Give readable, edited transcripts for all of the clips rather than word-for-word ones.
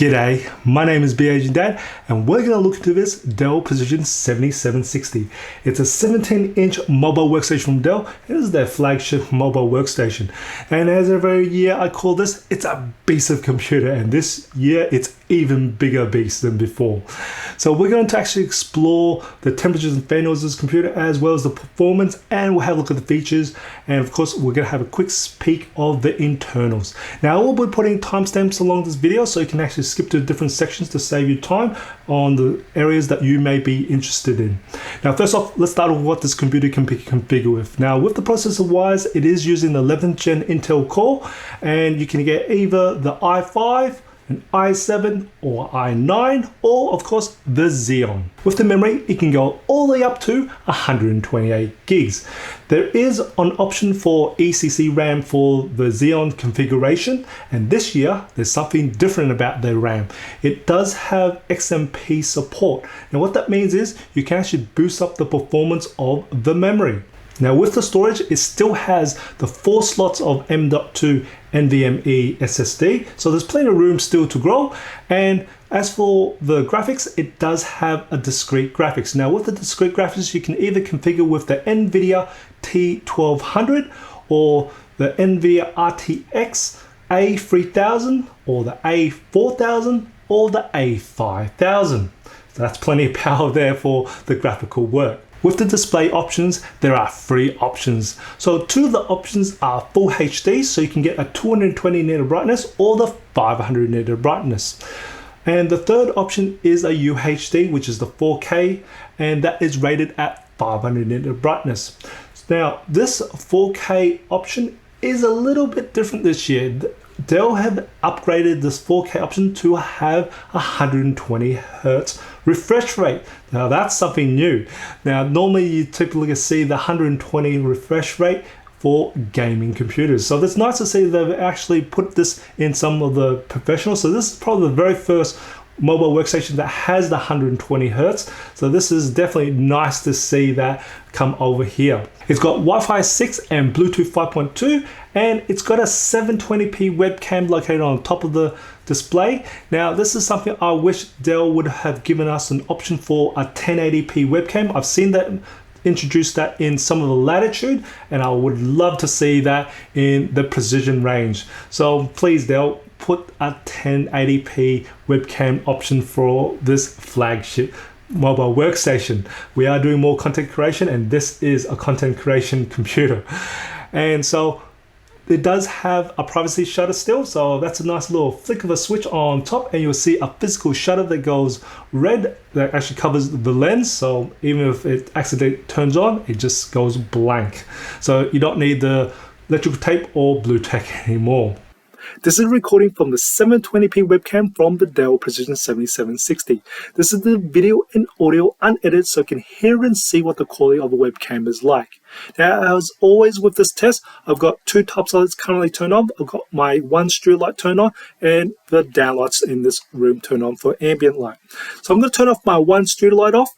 G'day, my name is BAGDad and we're going to look into this Dell Precision 7760. It's a 17-inch mobile workstation from Dell. It is their flagship mobile workstation. And as every year I call this, it's a beast of computer, and this year it's even bigger beast than before. So we're going to actually explore the temperatures and fan noise of this computer as well as the performance, and we'll have a look at the features, and of course we're going to have a quick peek of the internals. Now I will be putting timestamps along this video so you can actually skip to different sections to save you time on the areas that you may be interested in. Now first off, let's start with what this computer can be configured with. Now with the processor wise, it is using the 11th gen Intel core, and you can get either the i5, an i7 or i9, or of course the Xeon. With the memory, it can go all the way up to 128 gigs. There is an option for ECC RAM for the Xeon configuration, and this year there's something different about their RAM. It does have XMP support. Now what that means is you can actually boost up the performance of the memory. Now with the storage, it still has the 4 slots of M.2 NVMe SSD, so there's plenty of room still to grow. And as for the graphics, it does have a discrete graphics. Now with the discrete graphics, you can either configure with the NVIDIA T1200 or the NVIDIA RTX A3000 or the A4000 or the A5000. So that's plenty of power there for the graphical work. With the display options, there are 3 options. So 2 of the options are full HD, so you can get a 220 nit of brightness or the 500 nit of brightness. And the third option is a UHD, which is the 4K, and that is rated at 500 nit of brightness. Now this 4K option is a little bit different this year. Dell have upgraded this 4K option to have 120 Hz refresh rate. Now that's something new. Now normally you typically see the 120 refresh rate for gaming computers. So it's nice to see they've actually put this in some of the professionals. So this is probably the very first mobile workstation that has the 120 Hz. So this is definitely nice to see that come over here. It's got Wi-Fi 6 and Bluetooth 5.2, and it's got a 720p webcam located on top of the display. Now this is something I wish Dell would have given us an option for, a 1080p webcam. I've seen that introduce that in some of the Latitude, and I would love to see that in the Precision range. So please Dell, put a 1080p webcam option for this flagship mobile workstation. We are doing more content creation, and this is a content creation computer. And so it does have a privacy shutter still, so that's a nice little flick of a switch on top, and you'll see a physical shutter that goes red that actually covers the lens. So even if it accidentally turns on, it just goes blank. So you don't need the electrical tape or blue tack anymore. This is a recording from the 720p webcam from the Dell Precision 7760. This is the video and audio unedited, so you can hear and see what the quality of the webcam is like. Now, as always with this test, I've got 2 top lights currently turned on. I've got my 1 studio light turned on and the downlights in this room turned on for ambient light. So I'm going to turn off my 1 studio light off,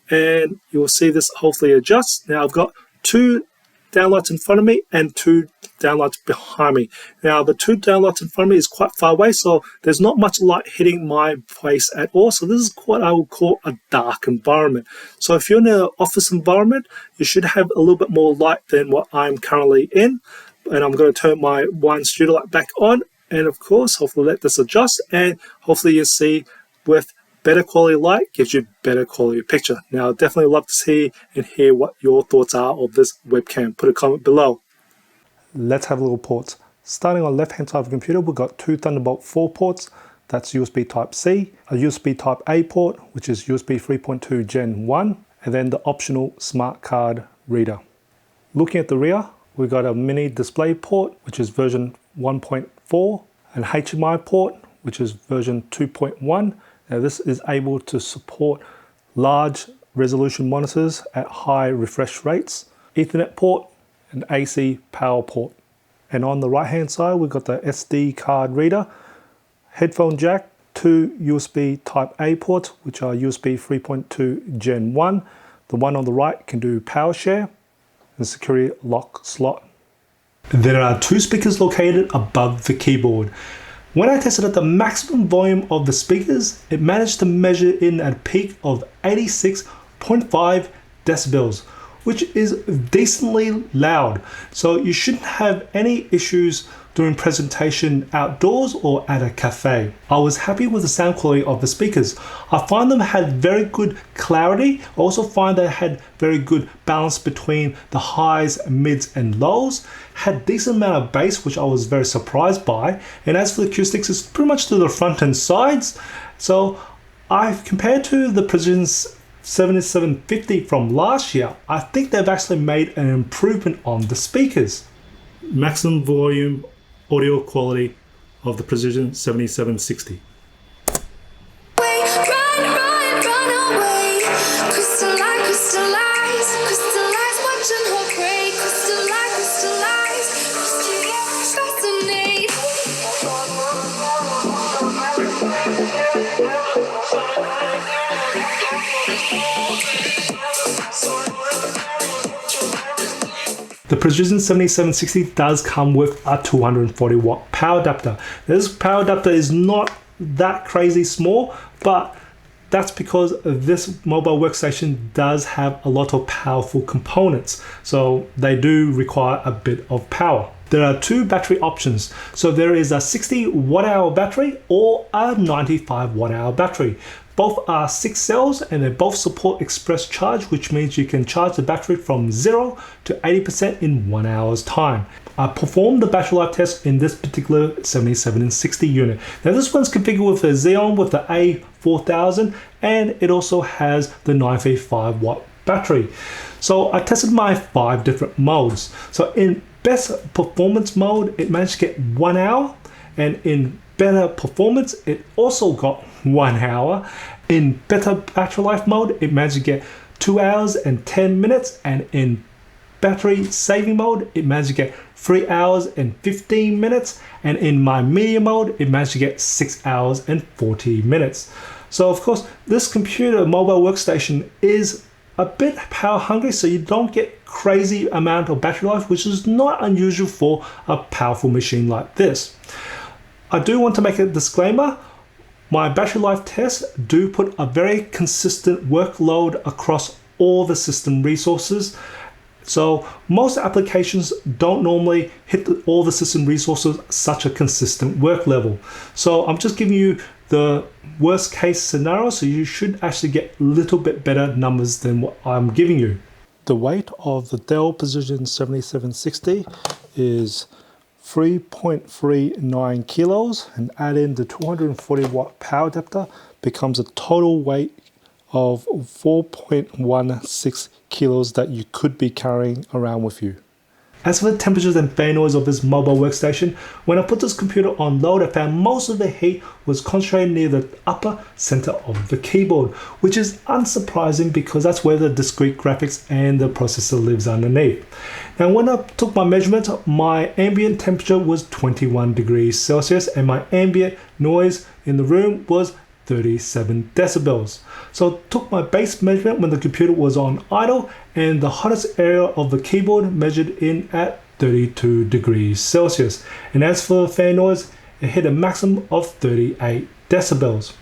and you'll see this hopefully adjust. Now I've got 2 downlights in front of me and 2 downlights behind me. Now the 2 downlights in front of me is quite far away, so there's not much light hitting my face at all. So this is what I would call a dark environment. So if you're in an office environment, you should have a little bit more light than what I'm currently in. And I'm going to turn my 1 studio light back on, and of course hopefully let this adjust, and hopefully you see with better quality light gives you better quality picture. Now I'd definitely love to see and hear what your thoughts are of this webcam. Put a comment below. Let's have a little ports. Starting on the left hand side of the computer, we've got 2 Thunderbolt 4 ports. That's USB Type C, a USB Type A port, which is USB 3.2 Gen 1, and then the optional smart card reader. Looking at the rear, we've got a mini display port, which is version 1.4, an HDMI port, which is version 2.1. Now this is able to support large resolution monitors at high refresh rates, Ethernet port, and AC power port. And on the right hand side, we've got the SD card reader, headphone jack, 2 USB Type A ports, which are USB 3.2 Gen 1. The one on the right can do power share, and security lock slot. There are 2 speakers located above the keyboard. When I tested at the maximum volume of the speakers, it managed to measure in at a peak of 86.5 decibels, which is decently loud. So you shouldn't have any issues during presentation outdoors or at a cafe. I was happy with the sound quality of the speakers. I find them had very good clarity. I also find they had very good balance between the highs, mids and lows. Had decent amount of bass, which I was very surprised by. And as for the acoustics, it's pretty much to the front and sides. So I've compared to the Precision 7750 from last year, I think they've actually made an improvement on the speakers. Maximum volume audio quality of the Precision 7760. The Precision 7760 does come with a 240 watt power adapter. This power adapter is not that crazy small, but that's because this mobile workstation does have a lot of powerful components. So they do require a bit of power. There are two battery options. So there is a 60 watt hour battery or a 95 watt hour battery. Both are 6 cells and they both support express charge, which means you can charge the battery from 0 to 80% in 1 hour's time. I performed the battery life test in this particular 7760 unit. Now this one's configured with a Xeon with the A4000 and it also has the 935 watt battery. So I tested my 5 different modes. So in best performance mode, it managed to get 1 hour, and in better performance, it also got 1 hour. In better battery life mode, it managed to get 2 hours and 10 minutes, and in battery saving mode, it managed to get 3 hours and 15 minutes, and in my media mode, it managed to get 6 hours and 40 minutes. So of course, this computer mobile workstation is a bit power hungry, so you don't get crazy amount of battery life, which is not unusual for a powerful machine like this. I do want to make a disclaimer. My battery life tests do put a very consistent workload across all the system resources. So most applications don't normally hit all the system resources such a consistent work level. So I'm just giving you the worst case scenario, so you should actually get a little bit better numbers than what I'm giving you. The weight of the Dell Precision 7760 is 3.39 kilos, and add in the 240 watt power adapter becomes a total weight of 4.16 kilos that you could be carrying around with you. As for the temperatures and fan noise of this mobile workstation, when I put this computer on load, I found most of the heat was concentrated near the upper center of the keyboard, which is unsurprising because that's where the discrete graphics and the processor lives underneath. Now when I took my measurement, my ambient temperature was 21 degrees Celsius and my ambient noise in the room was 37 decibels. So I took my base measurement when the computer was on idle, and the hottest area of the keyboard measured in at 32 degrees Celsius. And as for the fan noise, it hit a maximum of 38 decibels.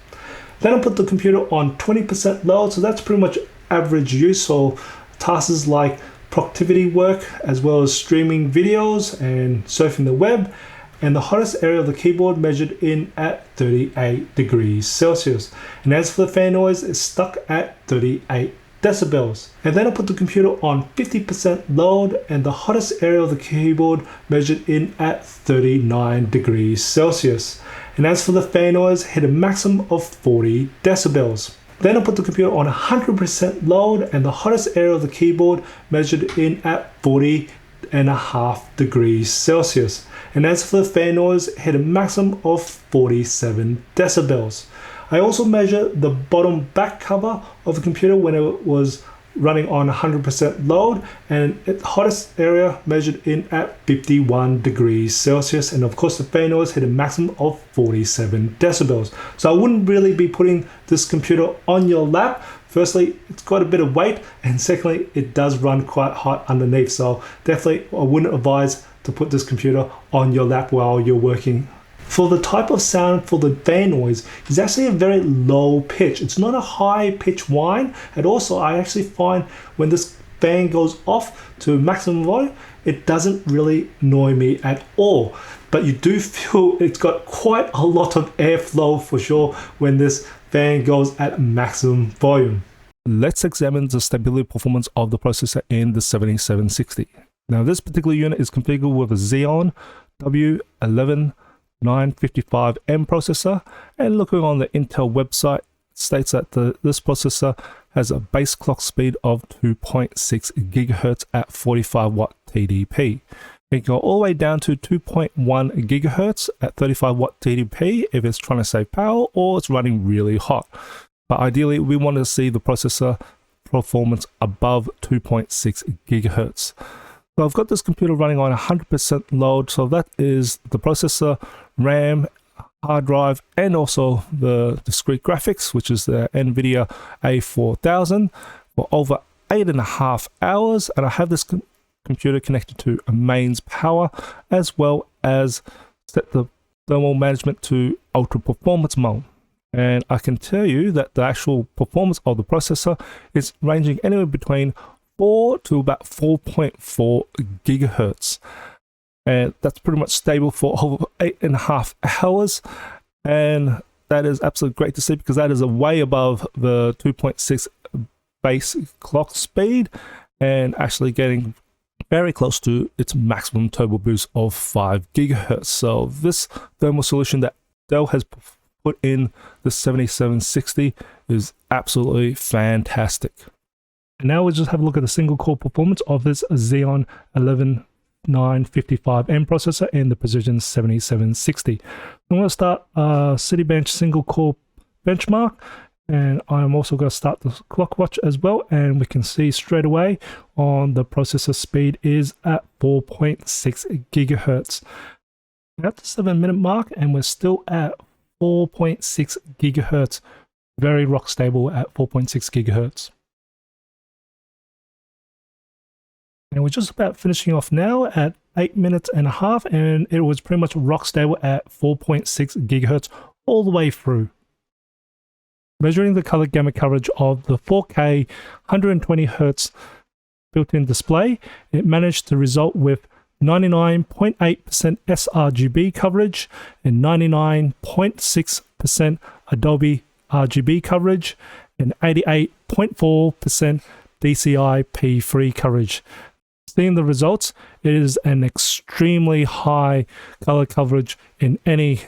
Then I put the computer on 20% load, so that's pretty much average use. So tasks like productivity work, as well as streaming videos and surfing the web. And the hottest area of the keyboard measured in at 38 degrees Celsius. And as for the fan noise, it's stuck at 38 decibels. And then I put the computer on 50% load, and the hottest area of the keyboard measured in at 39 degrees Celsius. And as for the fan noise, hit a maximum of 40 decibels. Then I put the computer on 100% load, and the hottest area of the keyboard measured in at 40.5 degrees Celsius. And as for the fan noise, it hit a maximum of 47 decibels. I also measured the bottom back cover of the computer when it was running on 100% load, and the hottest area measured in at 51 degrees Celsius. And of course the fan noise hit a maximum of 47 decibels. So I wouldn't really be putting this computer on your lap. Firstly, it's got a bit of weight, and secondly, it does run quite hot underneath. So definitely I wouldn't advise to put this computer on your lap while you're working. For the type of sound for the fan noise, it's actually a very low pitch. It's not a high pitch whine. And also I actually find when this fan goes off to maximum volume, it doesn't really annoy me at all. But you do feel it's got quite a lot of airflow for sure when this fan goes at maximum volume. Let's examine the stability performance of the processor in the 7760. Now this particular unit is configured with a Xeon W11955M processor, and looking on the Intel website, it states that this processor has a base clock speed of 2.6 GHz at 45 watt TDP. It can go all the way down to 2.1 GHz at 35 watt TDP if it's trying to save power or it's running really hot. But ideally, we want to see the processor performance above 2.6 GHz. So I've got this computer running on 100% load, so that is the processor, RAM, hard drive, and also the discrete graphics, which is the NVIDIA A4000 for over 8.5 hours. And I have this computer connected to a mains power, as well as set the thermal management to ultra performance mode. And I can tell you that the actual performance of the processor is ranging anywhere between 4 to about 4.4 gigahertz. And that's pretty much stable for over 8.5 hours. And that is absolutely great to see, because that is way above the 2.6 base clock speed and actually getting very close to its maximum turbo boost of 5 gigahertz. So this thermal solution that Dell has put in the 7760 is absolutely fantastic. And now we'll just have a look at the single core performance of this Xeon 11955M processor in the Precision 7760. I'm going to start Citybench single core benchmark, and I'm also going to start the clock watch as well, and we can see straight away on the processor speed is at 4.6 gigahertz. We're at the 7-minute mark and we're still at 4.6 gigahertz, very rock stable at 4.6 gigahertz. And we're just about finishing off now at 8 minutes and a half, and it was pretty much rock stable at 4.6 gigahertz all the way through. Measuring the color gamut coverage of the 4K 120 Hz built-in display, it managed to result with 99.8% sRGB coverage and 99.6% Adobe RGB coverage and 88.4% DCI-P3 coverage. Seeing the results, it is an extremely high color coverage in any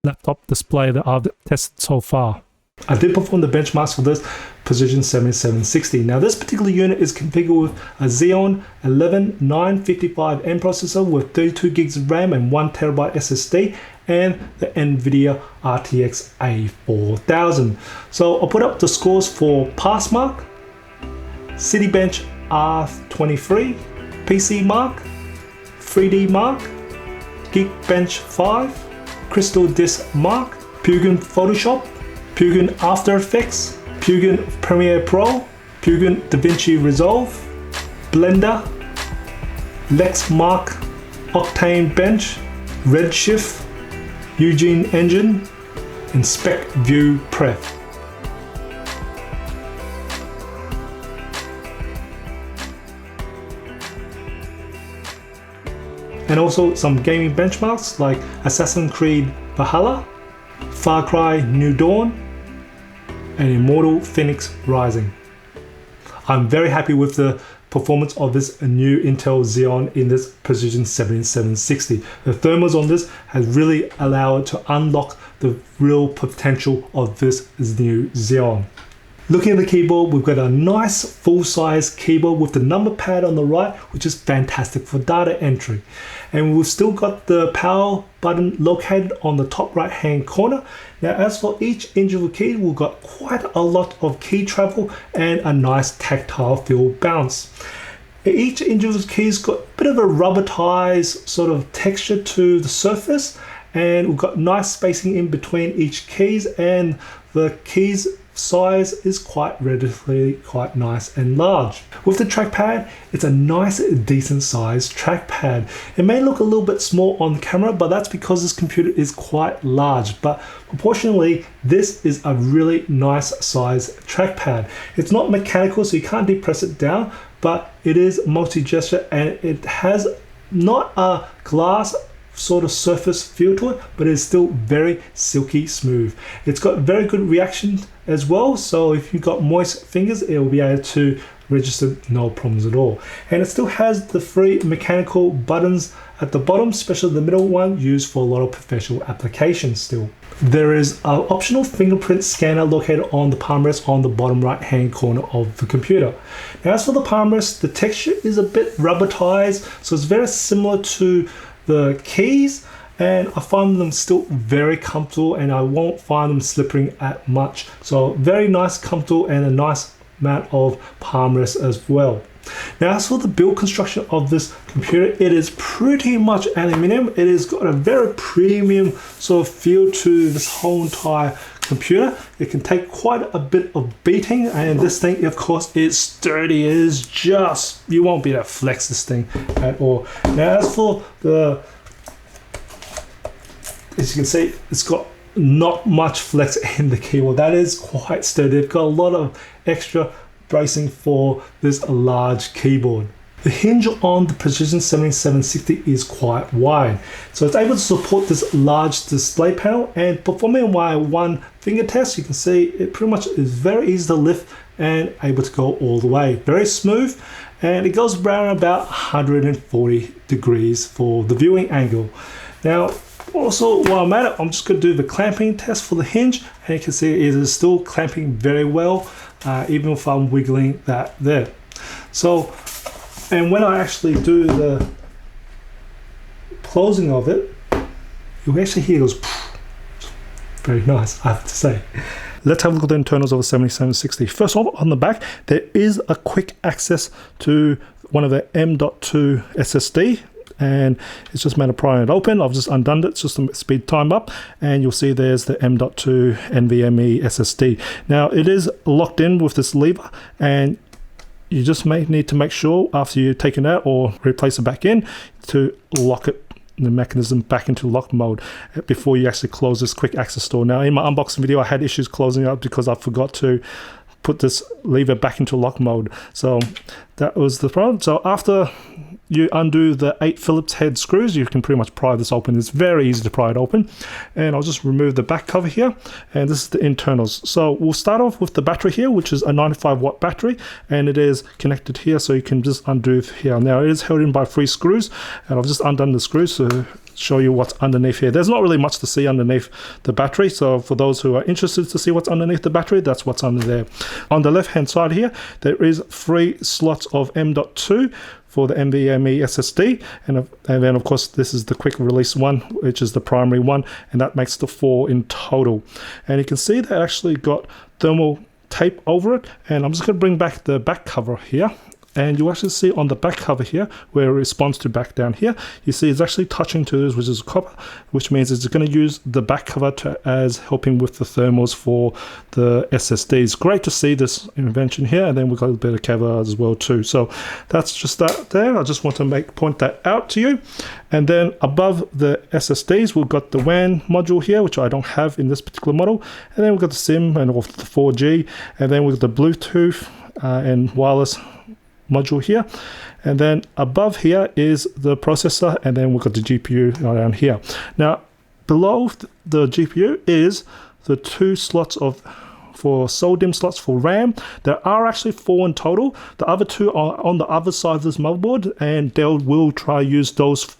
laptop display that I've tested so far. I did perform the benchmarks for this Precision 7760. Now this particular unit is configured with a Xeon 11955M processor with 32 gigs of RAM and 1TB SSD and the NVIDIA RTX A4000. So I'll put up the scores for Passmark, Citybench R23, PC Mark, 3D Mark, Geekbench 5, Crystal Disk Mark, Pugin Photoshop, Pugin After Effects, Pugin Premiere Pro, Pugin DaVinci Resolve, Blender, Lexmark, Octane Bench, Redshift, Eugene Engine, and Spec View Prep. And also some gaming benchmarks like Assassin's Creed Valhalla, Far Cry New Dawn, and Immortal Phoenix Rising. I'm very happy with the performance of this new Intel Xeon in this Precision 7760. The thermals on this has really allowed it to unlock the real potential of this new Xeon. Looking at the keyboard, we've got a nice full-size keyboard with the number pad on the right, which is fantastic for data entry. And we've still got the power button located on the top right hand corner. Now as for each individual key, we've got quite a lot of key travel and a nice tactile feel bounce. Each individual key's got a bit of a rubberized sort of texture to the surface, and we've got nice spacing in between each keys, and the keys size is relatively quite nice and large. With the trackpad, it's a nice, decent sized trackpad. It may look a little bit small on the camera, but that's because this computer is quite large. But proportionally, this is a really nice sized trackpad. It's not mechanical, so you can't depress it down, but it is multi-gesture, and it has not a glass sort of surface feel to it, but it's still very silky smooth. It's got very good reaction as well, so if you've got moist fingers, it will be able to register no problems at all. And it still has the 3 mechanical buttons at the bottom, especially the middle one, used for a lot of professional applications still. There is an optional fingerprint scanner located on the palm rest on the bottom right hand corner of the computer. Now, as for the palm rest, the texture is a bit rubberized, so it's very similar to the keys, and I find them still very comfortable, and I won't find them slipping at much. So very nice, comfortable, and a nice amount of palm rest as well. Now, as for the build construction of this computer, it is pretty much aluminium. It has got a very premium sort of feel to this whole entire computer. It can take quite a bit of beating, and this thing, of course, is sturdy. It is just, you won't be able to flex this thing at all. Now, as for the, as you can see, it's got not much flex in the keyboard. That is quite sturdy. They've got a lot of extra bracing for this large keyboard. The hinge on the Precision 7760 is quite wide, so it's able to support this large display panel, and performing my one finger test, you can see it pretty much is very easy to lift and able to go all the way. Very smooth, and it goes around about 140 degrees for the viewing angle. Now, also, while I'm at it, I'm just going to do the clamping test for the hinge, and you can see it is still clamping very well, even if I'm wiggling that there. So, and when I actually do the closing of it, you'll actually hear it goes very nice, I have to say. Let's have a look at the internals of the 7760. First off, on the back, there is a quick access to one of the M.2 SSD, and it's just matter of prying it open. I've just undone it just to speed time up, and you'll see there's the M.2 NVMe SSD. Now, it is locked in with this lever, and you just may need to make sure after you take it out or replace it back in to lock it, the mechanism, back into lock mode before you actually close this quick access door. Now, in my unboxing video, I had issues closing it up because I forgot to put this lever back into lock mode. So that was the problem. So after you undo the 8 Phillips head screws, you can pretty much pry this open. It's very easy to pry it open. And I'll just remove the back cover here, and this is the internals. So we'll start off with the battery here, which is a 95-watt battery, and it is connected here, so you can just undo here. Now, it is held in by 3 screws, and I've just undone the screws to show you what's underneath here. There's not really much to see underneath the battery, so for those who are interested to see what's underneath the battery, that's what's under there. On the left hand side here, there is 3 slots of M.2 for the NVMe SSD, and then of course this is the quick release one, which is the primary one, and that makes the 4 in total. And you can see that actually got thermal tape over it, and I'm just going to bring back the back cover here, and you actually see on the back cover here where it responds to back down here, you see it's actually touching to this, which is copper, which means it's going to use the back cover as helping with the thermals for the SSDs. Great to see this invention here, and then we've got a bit of cover as well too. So that's just that there. I just want to point that out to you. And then above the SSDs, we've got the WAN module here, which I don't have in this particular model, and then we've got the SIM and the 4G, and then we've got the Bluetooth and wireless module here, and then above here is the processor, and then we've got the GPU around here. Now, below the GPU is the 2 slots for SODIMM slots for RAM. There are actually 4 in total. The other 2 are on the other side of this motherboard, and Dell will try use those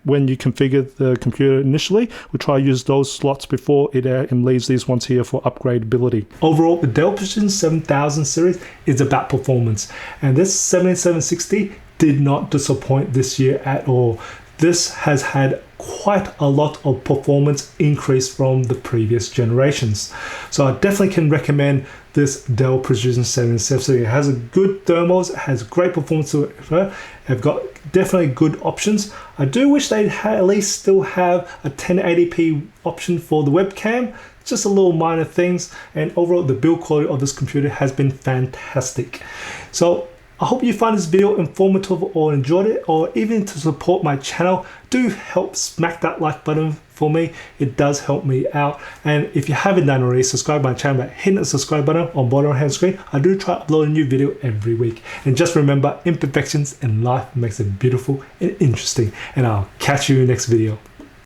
when you configure the computer initially. We'll try to use those slots before it leaves these ones here for upgradability. Overall, the Dell Precision 7000 series is about performance, and this 7760 did not disappoint this year at all. this has had quite a lot of performance increase from the previous generations. So I definitely can recommend this Dell Precision 7760. It has a good thermals, it has great performance to it. They've got definitely good options. I do wish they'd at least still have a 1080p option for the webcam. Just a little minor things, and overall the build quality of this computer has been fantastic. So I hope you find this video informative or enjoyed it, or even to support my channel, do help smack that like button for me. It does help me out. And if you haven't done already, subscribe to my channel by hitting the subscribe button on bottom right hand screen. I do try to upload a new video every week. And just remember, imperfections in life makes it beautiful and interesting. And I'll catch you in the next video.